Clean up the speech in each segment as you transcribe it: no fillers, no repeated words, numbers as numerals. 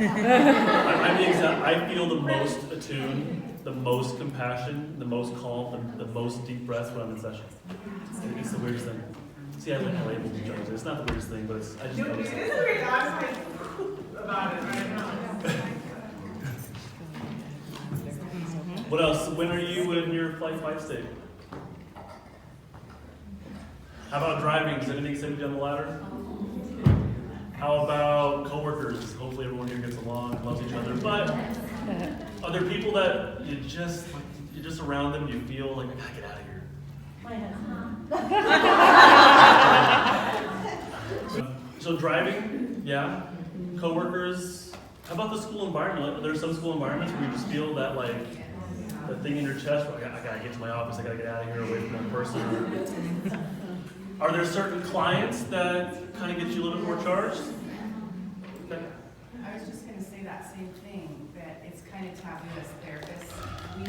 I feel the most attuned, the most compassion, the most calm, the most deep breaths when I'm in session. It's the weirdest thing. See, I label each other. It's not the weirdest thing, but I just noticed It it. is weird. I'm like about it right now. What else? When are you in your fight state? How about driving? Does anything send you down the ladder? How about coworkers? Hopefully everyone here gets along, loves each other. But are there people that you're just around them, you feel like, I gotta get out of here? So driving, yeah. Coworkers. How about the school environment? Like, there's some school environments where you just feel that that thing in your chest, where I gotta get to my office, I gotta get out of here, away from that person. Are there certain clients that kind of get you a little bit more charged? Okay. I was just going to say that same thing, that it's kind of taboo as therapists. We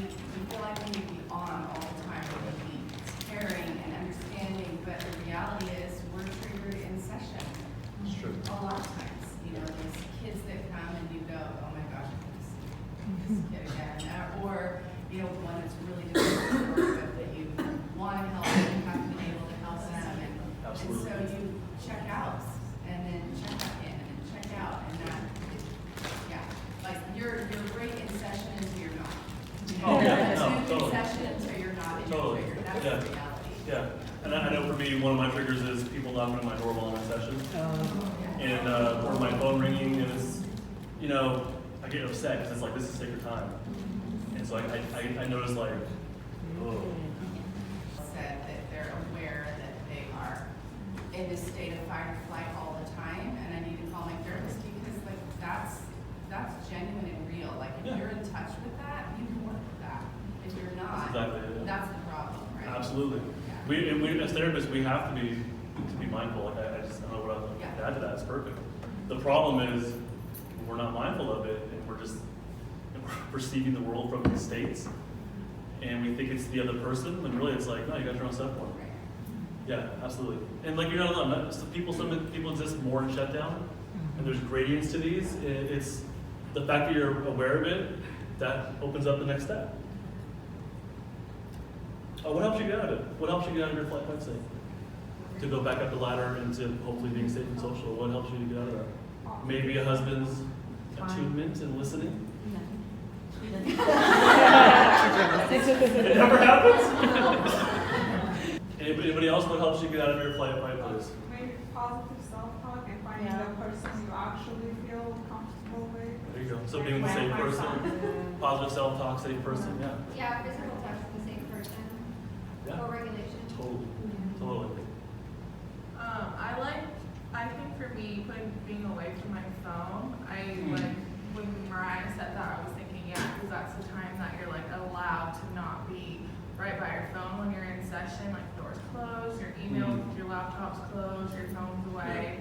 feel like we need to be on all the time. We need to be caring and understanding, but the reality is we're triggered in session. It's true. A lot of times, there's kids that come and you go, oh my gosh, this kid again. Or, one that's really difficult to work with that you want to help and you haven't been able to help them. Absolutely. And so you check out and then check back in and then check out and that, like you're great in session until you're not. Oh, yeah, no, Totally. totally. In session until you're not in Totally. your trigger. That's Yeah. the reality. Yeah, and I know for me, one of my triggers is people knocking on my door while I'm in session. And, or my phone ringing, and it's, I get upset because it's like, this is sacred time. And so I notice like, oh. Said that they're aware that they are in this state of fight or flight all the time, and I need to call my therapist because that's genuine and real. Like if you're in touch with that, you can work with that. If you're not, Exactly, yeah. that's the problem, right? Absolutely. Yeah. We as therapists, we have to be mindful. Like I just don't know what else to add to that. It's perfect. The problem is we're not mindful of it, and we're perceiving the world from the states, and we think it's the other person, and really it's like, no, you got your own stuff going. Yeah, absolutely. And like you're not alone. Some people exist more in shutdown, and there's gradients to these. It's the fact that you're aware of it that opens up the next step. What helps you get out of it? What helps you get out of your fight state? To go back up the ladder into hopefully being safe and social. What helps you to get out of that? Maybe a husband's attunement and listening. It never happens. Anybody else? What helps you get out of your fight, please? Maybe positive self-talk and finding the person you actually feel comfortable with. There you go. So being the safe person, positive self-talk, safe person. Yeah. Yeah, physical touch with the same person. Yeah. Or regulation. Totally. Totally. I think for me, being away from my phone, when Mariah said that, I was thinking, because that's the time that you're allowed to not be right by your phone when you're in session, like the door's closed, your emails, your laptop's closed, your phone's away,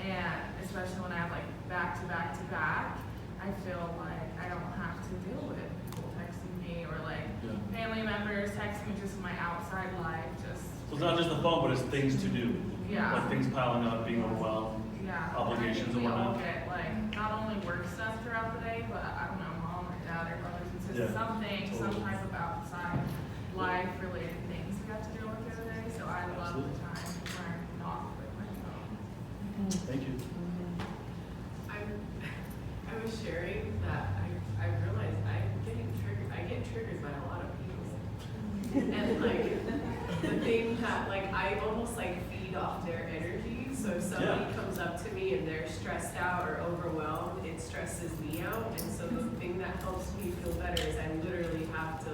and especially when I have back to back to back, I feel like I don't have to deal with people texting me or family members texting me, just my outside life, So it's not just the phone, but it's things to do. Yeah. Like things piling up, being overwhelmed. Yeah. Obligations and and all whatnot. get not only work stuff throughout the day, but I don't know, mom or dad or brothers and sisters, some totally. type of outside life related things we have to deal with through the day. So I love the time where I'm not with my phone. Thank you. I was sharing that I realized I get triggered by a lot of people. And the thing that I almost feed off their energy. So if somebody comes up to me and they're stressed out or overwhelmed, it stresses me out. And so the thing that helps me feel better is I literally have to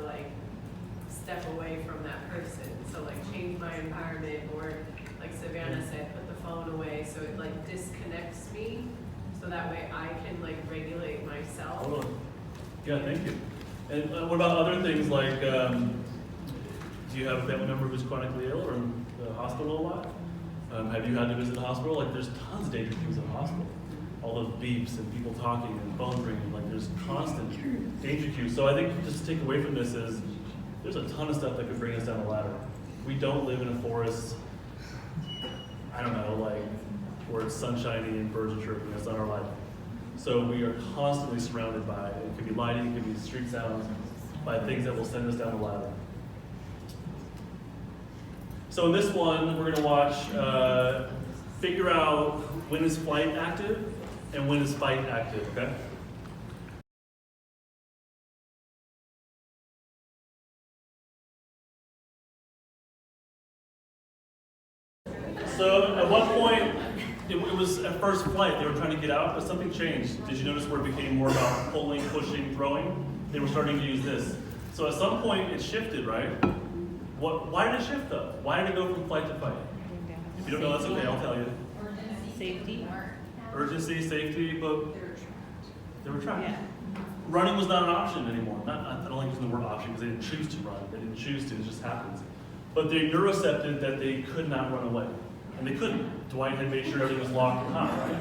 step away from that person. So change my environment, or like Savannah said, put the phone away so it disconnects me. So that way I can regulate myself. Totally. Yeah, thank you. And what about other things like, do you have a family member who's chronically ill or in the hospital a lot? Have you had to visit the hospital? There's tons of danger cues in the hospital. All those beeps and people talking and phones ringing, there's constant danger cues. So I think just to take away from this is, there's a ton of stuff that could bring us down the ladder. We don't live in a forest, I don't know, where it's sunshiny and birds are chirping. That's not our life. So we are constantly surrounded by, it could be lighting, it could be street sounds, by things that will send us down the ladder. So in this one, we're gonna watch, figure out when is flight active and when is fight active, okay? So at one point, it was at first flight, they were trying to get out, but something changed. Did you notice where it became more about pulling, pushing, throwing? They were starting to use this. So at some point, it shifted, right? Why did it shift though? Why did it go from flight to fight? If you don't know, that's okay, I'll tell you. Safety. Urgency, safety, but they were trapped. Yeah. Running was not an option anymore. I don't like using the word option because they didn't choose to run. They didn't choose to, it just happens. But they neurocepted that they could not run away. And they couldn't. Dwight had made sure everything was locked and hot, right?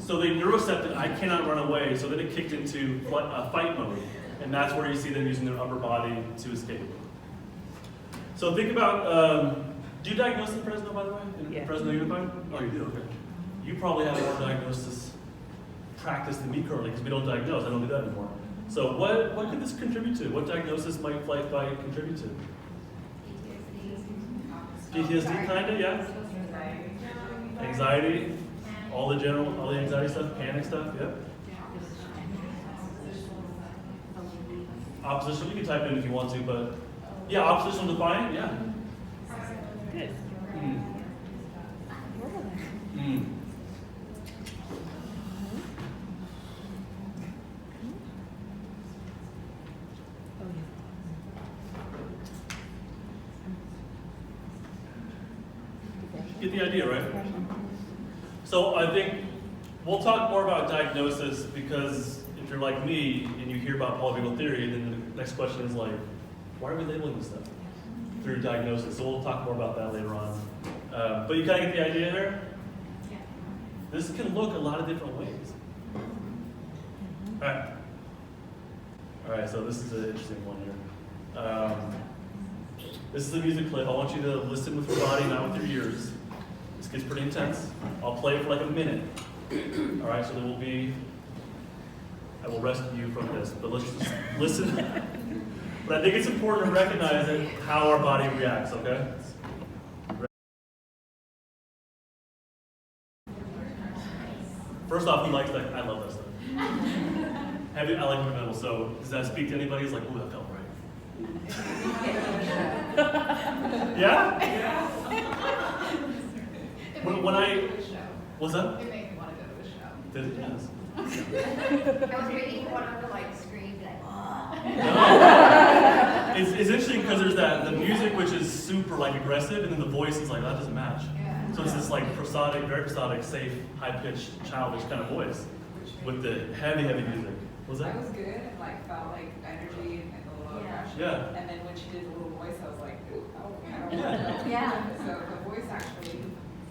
So they neurocepted, I cannot run away, so then it kicked into fight mode. And that's where you see them using their upper body to escape. So think about, do you diagnose in Fresno, by the way? In Yeah. Fresno Unified? Oh, you do, okay. You probably have more diagnosis practice than me currently, because we don't diagnose, I don't do that anymore. So what could this contribute to? What diagnosis might flight fight contribute to? PTSD kinda, yeah? Anxiety, all the anxiety stuff, panic stuff, yeah? Oppositional, you can type in if you want to, but yeah, oppositional defiant, yeah. Good. Mm. Mm. Get the idea, right? So I think we'll talk more about diagnosis because if you're like me and you hear about polyvagal theory, then the next question is like, why are we labeling this stuff through diagnosis? So we'll talk more about that later on. But you kind of get the idea there? Yeah. This can look a lot of different ways. All right. All right, so this is an interesting one here. This is a music clip. I want you to listen with your body, not with your ears. This gets pretty intense. I'll play it for like a minute. All right, so there will be, I will rescue you from this, but let's just listen. But I think it's important to recognize how our body reacts, okay? First off, who likes that? I love that stuff. I like the metal, so does that speak to anybody? It's like, ooh, that felt right. Yeah? When I, what's that? It made me want to go to a show. Did it? Yes. I was waiting for one of the like screams like, No. It's interesting because there's the music which is super like aggressive, and then the voice is like, that doesn't match. Yeah. So it's this like prosodic, very prosodic, safe, high-pitched, childish kind of voice with the heavy music. Was that? I was good and like felt like energy and a little Yeah. aggression. Yeah. And then when she did the little voice, I was like, ooh, I don't want Yeah. to. Yeah. So the voice actually,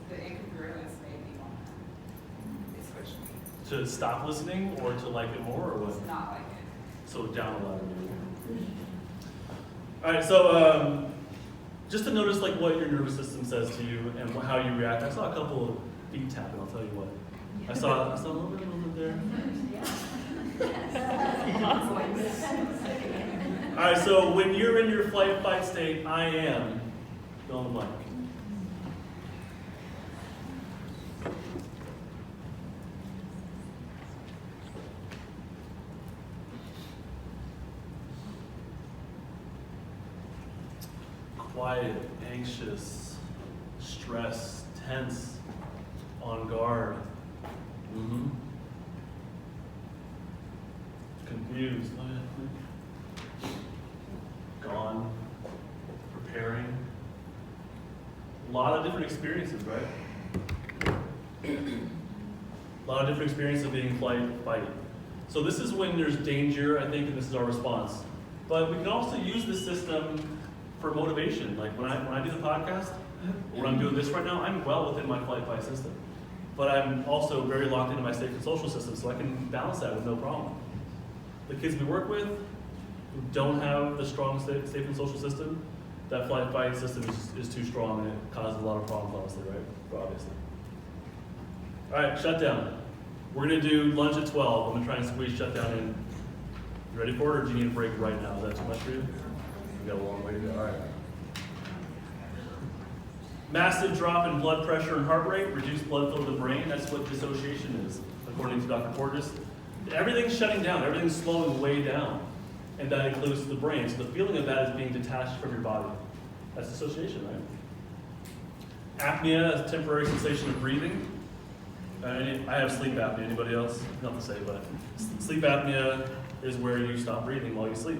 the incongruence made me want to, it switched me. To stop listening or to like it more or what? It's not like it. So down a lot. All right, so just to notice like what your nervous system says to you and how you react. I saw a couple of feet tapping. I'll tell you what. I saw a little bit there. All right, so when you're in your flight fight state, I am. Fill in the blank. Quiet, anxious, stressed, tense, on guard. Confused. Gone. Preparing. A lot of different experiences, right? A lot of different experiences of being flight, fight. So this is when there's danger, I think, and this is our response. But we can also use this system for motivation. Like when I do the podcast, when I'm doing this right now, I'm well within my flight fight system. But I'm also very locked into my safe and social system, so I can balance that with no problem. The kids we work with who don't have the strong safe and social system, that flight fight system is too strong and it causes a lot of problems, honestly, right? Obviously. All right, shutdown. We're gonna do lunch at 12. I'm gonna try and squeeze shutdown in. You ready for it, or do you need a break right now? Is that too much for you? We got a long way to go. All right. Massive drop in blood pressure and heart rate, reduced blood flow to the brain. That's what dissociation is, according to Dr. Porges. Everything's shutting down. Everything's slowing way down, and that includes the brain. So the feeling of that is being detached from your body. That's dissociation, right? Apnea is a temporary cessation of breathing. I have sleep apnea. Anybody else? Not to say, but sleep apnea is where you stop breathing while you sleep.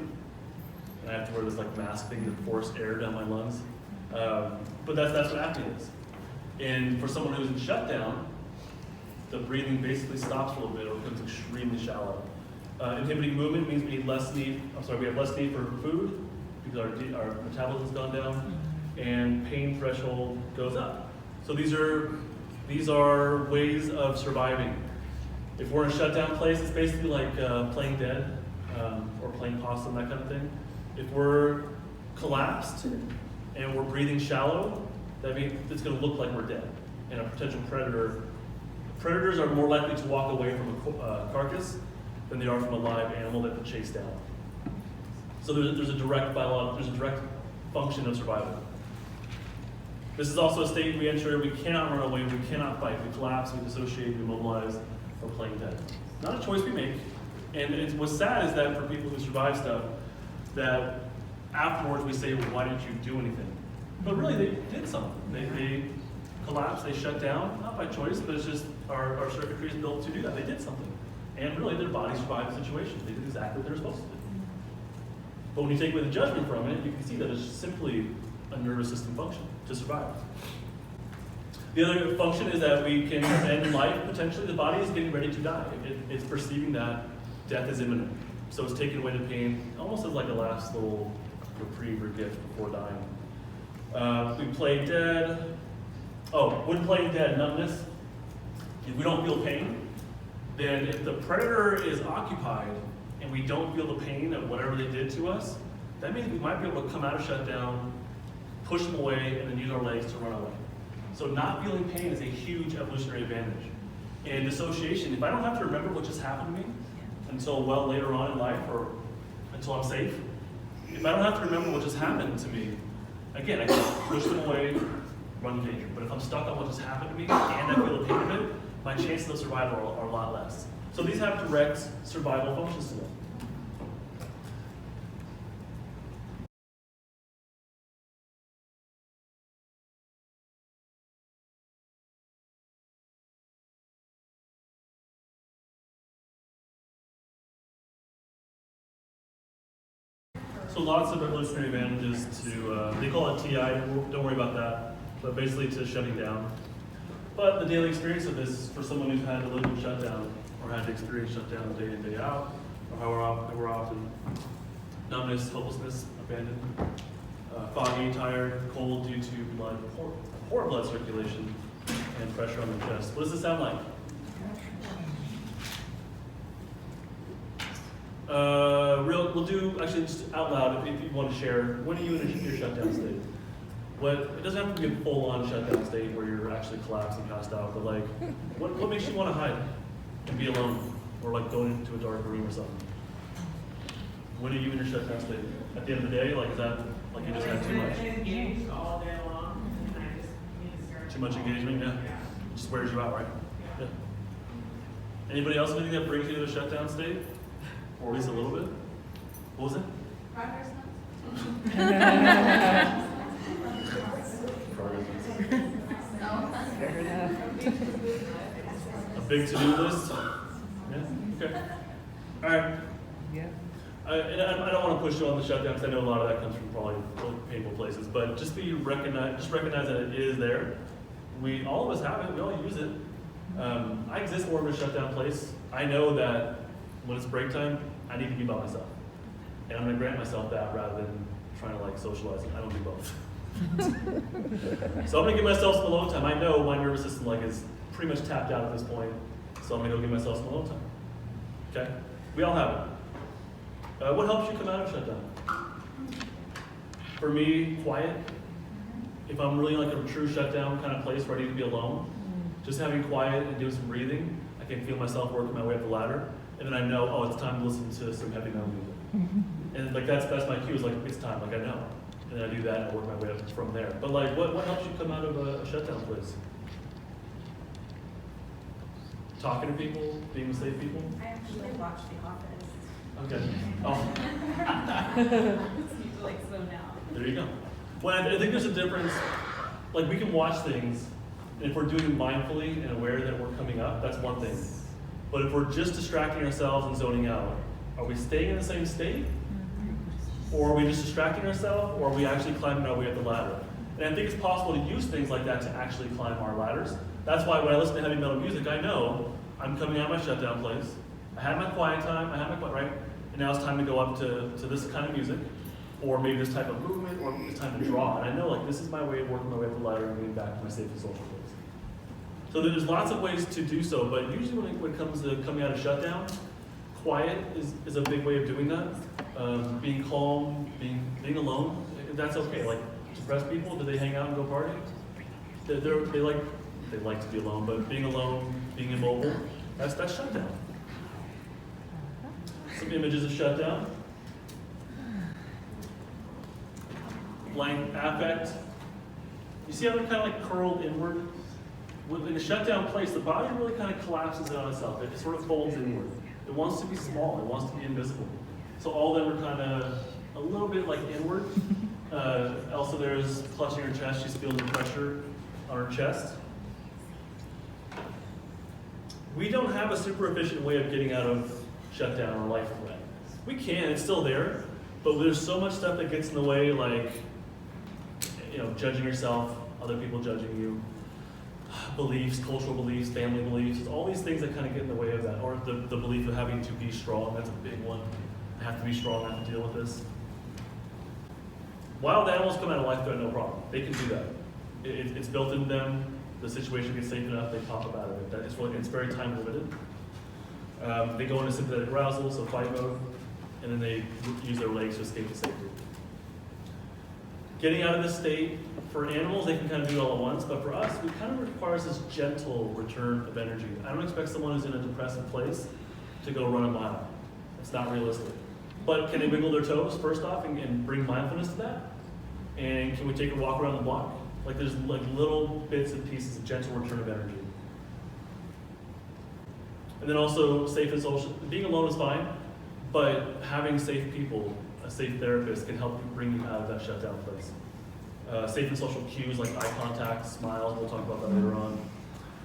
And I have to wear this like mask thing to force air down my lungs. But that's what apnea is. And for someone who's in shutdown, the breathing basically stops a little bit or becomes extremely shallow. Inhibiting movement means we have less need for food because our metabolism's gone down, and pain threshold goes up. So these are ways of surviving. If we're in a shutdown place, it's basically like playing dead or playing possum, that kind of thing. If we're collapsed and we're breathing shallow, that means it's going to look like we're dead. And a potential predators are more likely to walk away from a carcass than they are from a live animal that they chase down. So there's a direct function of survival. This is also a state we enter. We cannot run away. We cannot fight. We collapse. We dissociate. We mobilize. We're playing dead. Not a choice we make. And what's sad is that for people who survive stuff, that afterwards we say, well, why didn't you do anything? But really, they did something. They collapsed. They shut down. Not by choice, but it's just our circuitry is built to do that. They did something. And really, their body survived the situation. They did exactly what they were supposed to do. But when you take away the judgment from it, you can see that it's simply a nervous system function to survive. The other function is that we can end life, potentially. The body is getting ready to die. It's perceiving that death is imminent. So it's taking away the pain, almost as like a last little reprieve or gift before dying. We play dead. When playing dead, numbness. If we don't feel pain, then if the predator is occupied and we don't feel the pain of whatever they did to us, that means we might be able to come out of shutdown, push them away, and then use our legs to run away. So not feeling pain is a huge evolutionary advantage. In dissociation, if I don't have to remember what just happened to me until well later on in life or until I'm safe, if I don't have to remember what just happened to me, again, I can push them away, run danger. But if I'm stuck on what just happened to me and I feel the pain of it, my chances of survival are a lot less. So these have direct survival functions to them. So lots of evolutionary advantages to, they call it TI, don't worry about that, but basically to shutting down. But the daily experience of this, for someone who's had to live in shutdown, or had to experience shutdown day in, day out, or however often, numbness, hopelessness, abandoned, foggy, tired, cold due to poor blood circulation, and pressure on the chest. What does this sound like? We'll do, actually, just out loud, if you want to share, when are you in your shutdown state? It doesn't have to be a full-on shutdown state where you're actually collapsed and passed out, but like, what makes you want to hide and be alone? Or like going into a dark room or something? When are you in your shutdown state? At the end of the day, like, is that, like you just had too much? Engaged all day long, and I just need to start. Too much engagement, yeah? It just wears you out, right? Yeah. Anybody else, anything that brings you to a shutdown state? Or at least a little bit? What was it? Fair enough. A big to-do list? Yeah, okay. All right. Yeah. And I don't want to push you on the shutdown because I know a lot of that comes from probably really painful places, but just recognize that it is there. All of us have it, we all use it. I exist more of a shutdown place. I know that when it's break time, I need to be by myself. And I'm going to grant myself that rather than trying to like socialize it. I don't do both. So I'm going to give myself some alone time. I know my nervous system like is pretty much tapped out at this point, so I'm going to go give myself some alone time. Okay? We all have it. What helps you come out of shutdown? For me, quiet. If I'm really like a true shutdown kind of place where I need to be alone, just having quiet and doing some breathing, I can feel myself working my way up the ladder, and then I know, oh, it's time to listen to some heavy metal music. And like that's my cue, is like, it's time, like I know. And then I do that and I work my way up from there. But like, what helps you come out of a shutdown place? Talking to people, being with safe people? I actually watch The Office. Okay. Oh, Just need to like slow down. there you go. Well, I think there's a difference, like we can watch things, and if we're doing it mindfully and aware that we're coming up, that's one thing. But if we're just distracting ourselves and zoning out, are we staying in the same state? Or are we just distracting ourselves, or are we actually climbing our way up the ladder? And I think it's possible to use things like that to actually climb our ladders. That's why when I listen to heavy metal music, I know I'm coming out of my shutdown place. I had my quiet time, right? And now it's time to go up to this kind of music, or maybe this type of movement, or it's time to draw. And I know like this is my way of working my way up the ladder and getting back to my safe and social place. So there's lots of ways to do so, but usually when it comes to coming out of shutdown, quiet is a big way of doing that. Being calm, being alone, that's okay. Like depressed people, do they hang out and go party? They like to be alone, but being alone, being immobile, that's shutdown. Some images of shutdown. Blank affect. You see how they're kind of like curled inward? In a shutdown place, the body really kind of collapses in on itself. It sort of folds inward. It wants to be small. It wants to be invisible. So all of them are kind of a little bit like inward. Also, there's clutching her chest. She's feeling the pressure on her chest. We don't have a super efficient way of getting out of shutdown or life threat. We can, it's still there, but there's so much stuff that gets in the way, like, judging yourself, other people judging you, beliefs, cultural beliefs, family beliefs, all these things that kind of get in the way of that, or the belief of having to be strong, that's a big one. I have to be strong, I have to deal with this. Wild animals come out of life threat, no problem. They can do that. It's built into them. The situation gets safe enough, they pop up out of it. It's very time limited. They go into sympathetic arousal, so fight mode, and then they use their legs to escape to safety. Getting out of this state, for animals, they can kind of do it all at once, but for us, it kind of requires this gentle return of energy. I don't expect someone who's in a depressive place to go run a mile. It's not realistic. But can they wiggle their toes, first off, and bring mindfulness to that? And can we take a walk around the block? Like there's like little bits and pieces of gentle return of energy. And then also safe and social. Being alone is fine, but having safe people, a safe therapist can help you bring you out of that shutdown place. Safe and social cues like eye contact, smiles, we'll talk about that later on.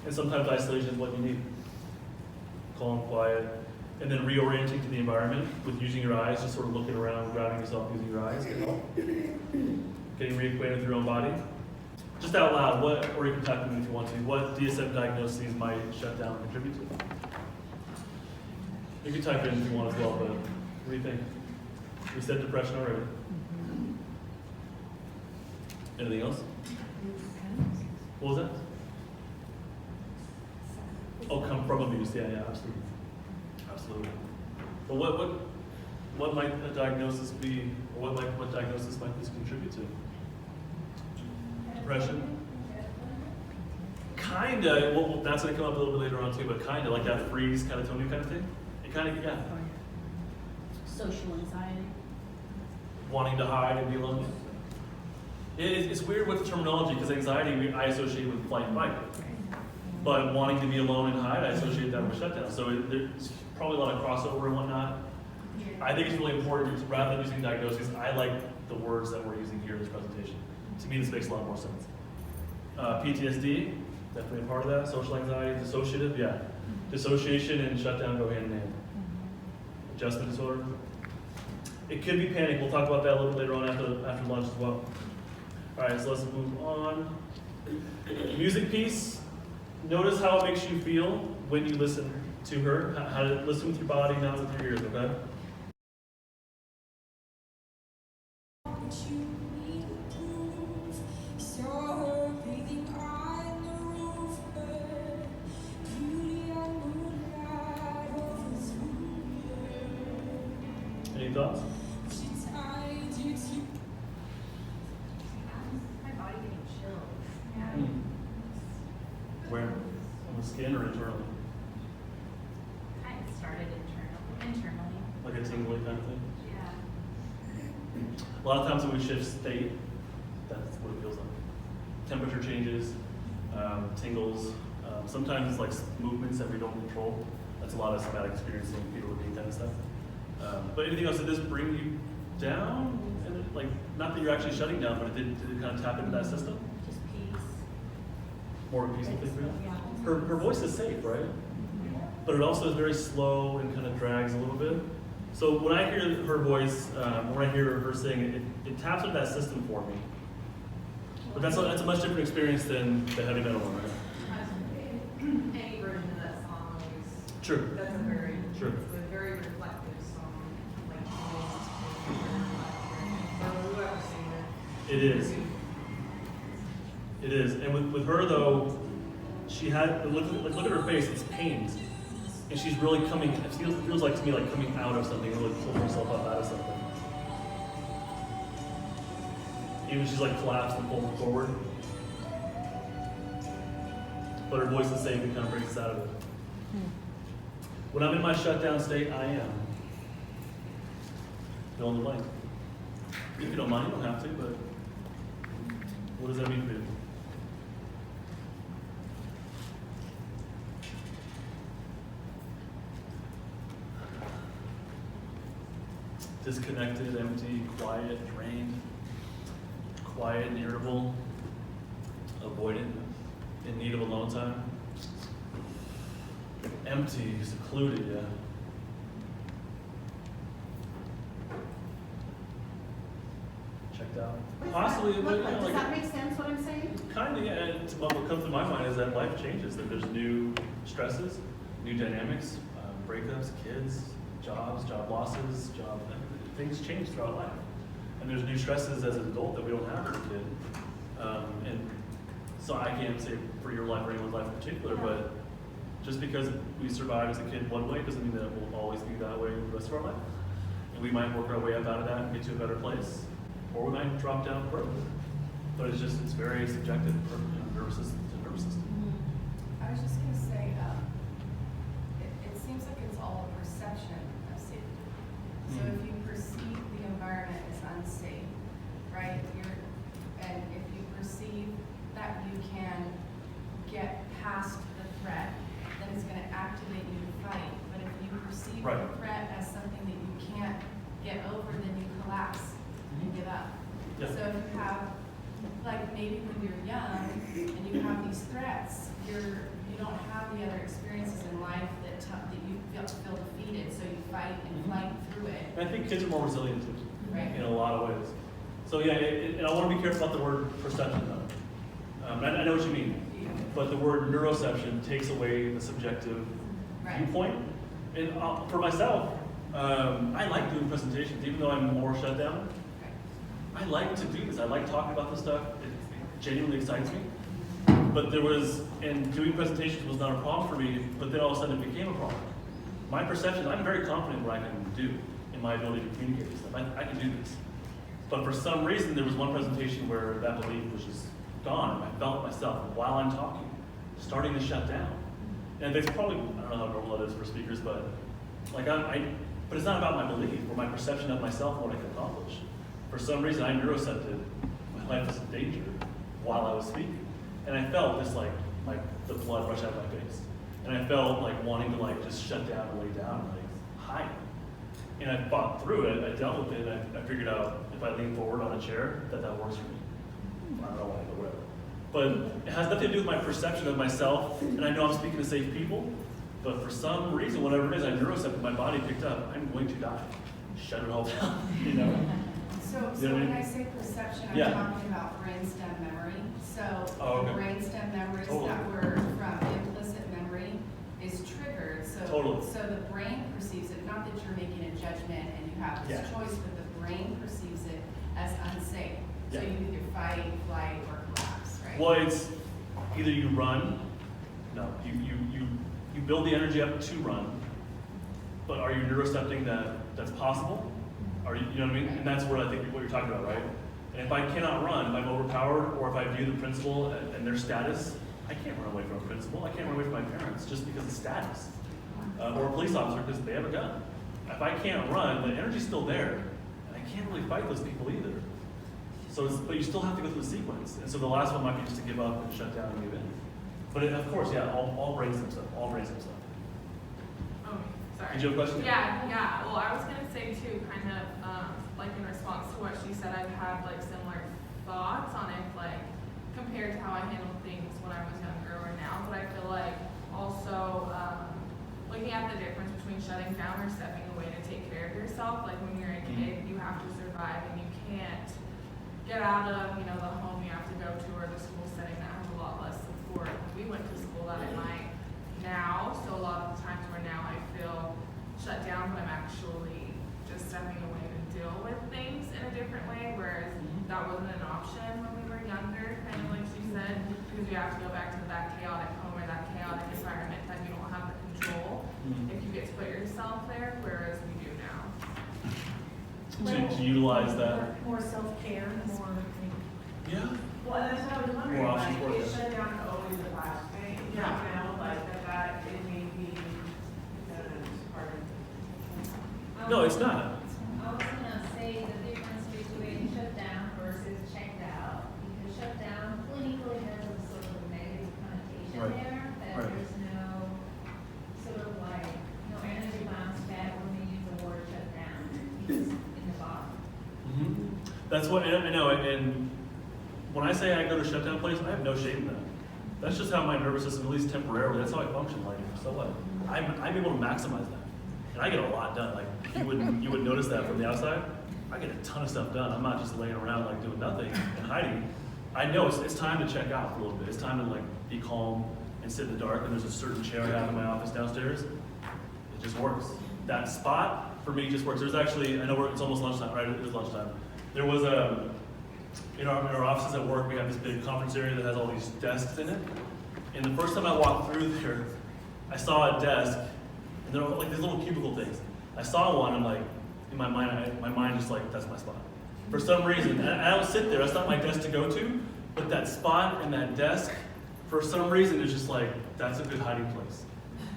And sometimes isolation is what you need. Calm, quiet, and then reorienting to the environment with using your eyes, just sort of looking around, grounding yourself using your eyes can help. Getting reacquainted with your own body. Just out loud, or you can type them if you want to, what DSM diagnoses might shutdown contribute to? You can type it in if you want as well, but what do you think? We said depression already. Anything else? What was that? Oh, come from abuse. Yeah, absolutely. Absolutely. But what might a diagnosis be, or what diagnosis might this contribute to? Depression? Kinda, well, that's gonna come up a little bit later on too, but kinda, like that freeze, catatonia kind of thing. It kinda, yeah. Social anxiety. Wanting to hide and be alone. It's weird with the terminology, because anxiety I associate with flight and fight. But wanting to be alone and hide, I associate that with shutdown. So there's probably a lot of crossover and whatnot. I think it's really important, rather than using diagnoses, I like the words that we're using here in this presentation. To me, this makes a lot more sense. PTSD, definitely a part of that. Social anxiety, dissociative, yeah. Dissociation and shutdown go hand in hand. Adjustment disorder. It could be panic. We'll talk about that a little bit later on after lunch as well. All right, so let's move on. Music piece. Notice how it makes you feel when you listen to her. How to listen with your body, not with your ears, okay? Any thoughts? My body getting chills. Where? On the skin or internally? tingly kind of thing. Yeah. A lot of times when we shift state, that's what it feels like. Temperature changes, tingles. Sometimes it's like movements that we don't control. That's a lot of somatic experiencing, fetal routine kind of stuff. But anything else that does bring you down? And like, not that you're actually shutting down, but did it kind of tap into that system? Just peace. More of a peaceful thing for you? Yeah. Her voice is safe, right? But it also is very slow and kind of drags a little bit. So when I hear her voice, when I hear her sing, it taps into that system for me. But that's a much different experience than the heavy metal one, right? Any version of that song is, True. that's a very, Sure. it's a very reflective song, like or whoever singer. It is. It is. And with her though, she had look at her face. It's pained, and she's really coming. It feels like to me like coming out of something, really pulling herself up out of something. Even she's like collapsed and pulling forward, but her voice is safe and kind of brings us out of it. When I'm in my shutdown state, I am. Fill in the blank. If you don't mind, you don't have to, but what does that mean for you? Disconnected, empty, quiet, drained, quiet and irritable, avoidant, in need of alone time, empty, secluded, yeah. Checked out. Possibly, but you know, Does like, that make sense, what I'm saying? kind of, yeah. And what comes to my mind is that life changes, that there's new stresses, new dynamics, breakups, kids, jobs, job losses, things change throughout life. And there's new stresses as an adult that we don't have as a kid. And so I can't say for your life or anyone's life in particular, but just because we survived as a kid one way doesn't mean that it will always be that way the rest of our life. And we might work our way up out of that and get to a better place, or we might drop down further. But it's very subjective, nervous system to nervous system. I was just gonna say, it seems like it's all a perception of safety. So if you perceive the environment as unsafe, right, and if you perceive that you can get past the threat, then it's gonna activate you to fight. But if you perceive Right. the threat as something that you can't get over, then you collapse and give up. Yeah. So if you have, like maybe when you're young and you have these threats, you don't have the other experiences in life that you feel defeated, so you fight and fight through it. And I think kids are more resilient too, Right. in a lot of ways. So yeah, and I want to be careful about the word perception though. I know what you mean, but the word neuroception takes away the subjective Right. viewpoint. And for myself, I like doing presentations, even though I'm more shut down. I like to do this. I like talking about this stuff. It genuinely excites me. But and doing presentations was not a problem for me, but then all of a sudden it became a problem. My perception, I'm very confident what I can do in my ability to communicate this stuff. I can do this. But for some reason, there was one presentation where that belief was just gone. I felt it myself while I'm talking, starting to shut down. And it's probably, I don't know how normal that is for speakers, but like but it's not about my belief or my perception of myself and what I can accomplish. For some reason, I neurocepted my life was in danger while I was speaking. And I felt just like the blood rush out of my face. And I felt like wanting to like just shut down and lay down and like hide. And I fought through it, I dealt with it, and I figured out if I lean forward on a chair, that works for me. I don't know why, but whatever. But it has nothing to do with my perception of myself, and I know I'm speaking to safe people, but for some reason, whatever it is, I neurocepted, my body picked up, I'm going to die. Shut it all down, you know? So You know what I when mean? I say perception, I'm Yeah. talking about brainstem memory. So Oh, okay. the brainstem memories Totally. that were from implicit memory is triggered. So, Totally. so the brain perceives it, not that you're making a judgment and you have this Yeah. choice, but the brain perceives it as unsafe. So Yeah. you either fight, flight, or collapse, right? Well, it's either you run, no, you build the energy up to run, but are you neurocepting that's possible? Are you know what I mean? And that's what I think what you're talking about, right? And if I cannot run, if I'm overpowered, or if I view the principal and their status, I can't run away from a principal. I can't run away from my parents just because of status. Or a police officer because they have a gun. if I can't run, the energy's still there, and I can't really fight those people either. So, but you still have to go through the sequence. And so the last one might be just to give up and shut down and give in. But of course, yeah, all brainstem stuff, all brainstem stuff. Oh, sorry. Did you have a question? Yeah. Well, I was gonna say too, kind of, like in response to what she said, I've had like similar thoughts on it, like compared to how I handled things when I was younger or now. But I feel like also, looking at the difference between shutting down or stepping away to take care of yourself. Like when you're a kid, you have to survive and you can't get out of, the home you have to go to or the school setting that has a lot less support. We went to school that at night now, so a lot of the times where now I feel shut down, but I'm actually just stepping away to deal with things in a different way, whereas that wasn't an option when we were younger, kind of like she said, because you have to go back to that chaotic home or that chaotic environment that you don't have the control if you get to put yourself there, whereas we do now. To utilize that. More self-care, more. Yeah. Well, that's what I was wondering, More options for like, it. is shutdown always a bad thing? You know, like that it may be, part of. No, it's not. I was gonna say the difference between shut down versus checked out, because shut down clinically has a sort of negative connotation Right. there, that Right. there's no sort of like, no energy bounce back when we use the word shut down, it's in the bottom. That's what I know. And when I say I go to shutdown place, I have no shame in that. That's just how my nervous system, at least temporarily, that's how I function. Like, so what? I'm able to maximize that, and I get a lot done. Like you would notice that from the outside. I get a ton of stuff done. I'm not just laying around like doing nothing and hiding. I know it's time to check out for a little bit. It's time to like be calm and sit in the dark. And there's a certain chair I have in my office downstairs. It just works. That spot for me just works. There's actually, I know it's almost lunchtime, right? It is lunchtime. There was in our offices at work, we have this big conference area that has all these desks in it. And the first time I walked through there, I saw a desk, and they're like these little cubicle things. I saw one, I'm like, in my mind just like, that's my spot. For some reason, and I don't sit there, that's not my desk to go to, but that spot and that desk, for some reason, is just like, that's a good hiding place.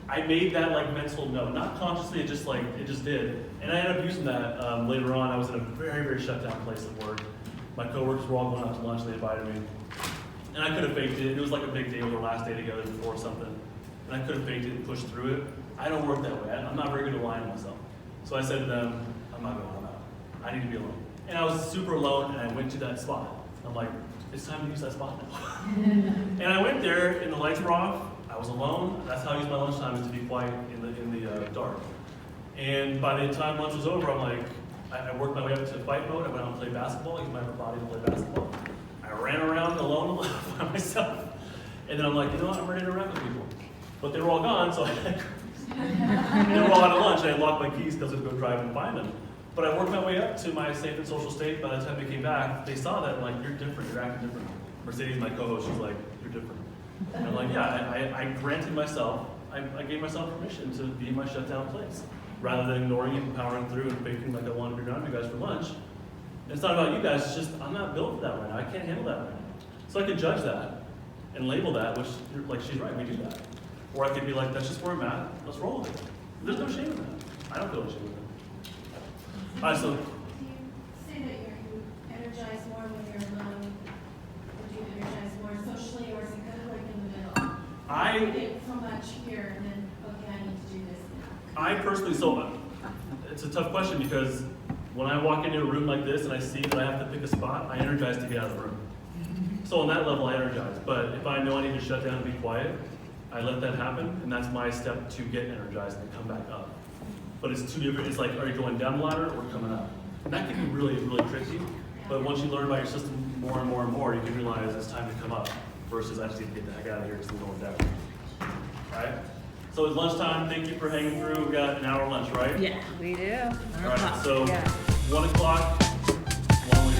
I made that like mental note, not consciously, it just did. And I ended up using that later on. I was in a very, very shut down place at work. My coworkers were all going out to lunch, they invited me. And I could have faked it. It was like a big day, it was our last day together before something. And I could have faked it and pushed through it. I don't work that way. I'm not very good at lying to myself. So I said to them, I'm not going out. I need to be alone. And I was super alone, and I went to that spot. I'm like, it's time to use that spot now. And I went there, and the lights were off. I was alone. That's how I use my lunchtime, is to be quiet in the dark. And by the time lunch was over, I'm like, I worked my way up to fight mode. I went out and played basketball. I used my upper body to play basketball. I ran around alone by myself. And then I'm like, you know what? I'm ready to interact with people. But they were all gone, so they were all out of lunch. I had locked my keys because I was going to go drive and find them. But I worked my way up to my safe and social state. By the time they came back, they saw that, like, you're different. You're acting different. Mercedes, my co-host, she's like, you're different. And I'm like, yeah, I granted myself, I gave myself permission to be in my shutdown place, rather than ignoring it and powering through and faking like I wanted to be around you guys for lunch. And it's not about you guys, it's just, I'm not built for that right now. I can't handle that right now. So I could judge that and label that, which, like, she's right, we do that. Or I could be like, that's just where I'm at, let's roll with it. There's no shame in that. I don't feel ashamed with it. All right, so. Do you say that you energize more when you're alone? Would you energize more socially, or is it kind of like in the middle? You get so much here, and then, okay, I need to do this now. I personally, so it's a tough question, because when I walk into a room like this and I see that I have to pick a spot, I energize to get out of the room. So on that level, I energize. But if I know I need to shut down and be quiet, I let that happen, and that's my step to get energized and come back up. But it's two different, it's like, are you going down the ladder or coming up? And that can be really, really tricky. But once you learn about your system more and more and more, you can realize it's time to come up versus I just need to get the heck out of here because I'm going down. All right? So it's lunchtime. Thank you for hanging through. We've got an hour lunch, right? Yeah, we do. All right, so Yeah. 1 o'clock, long way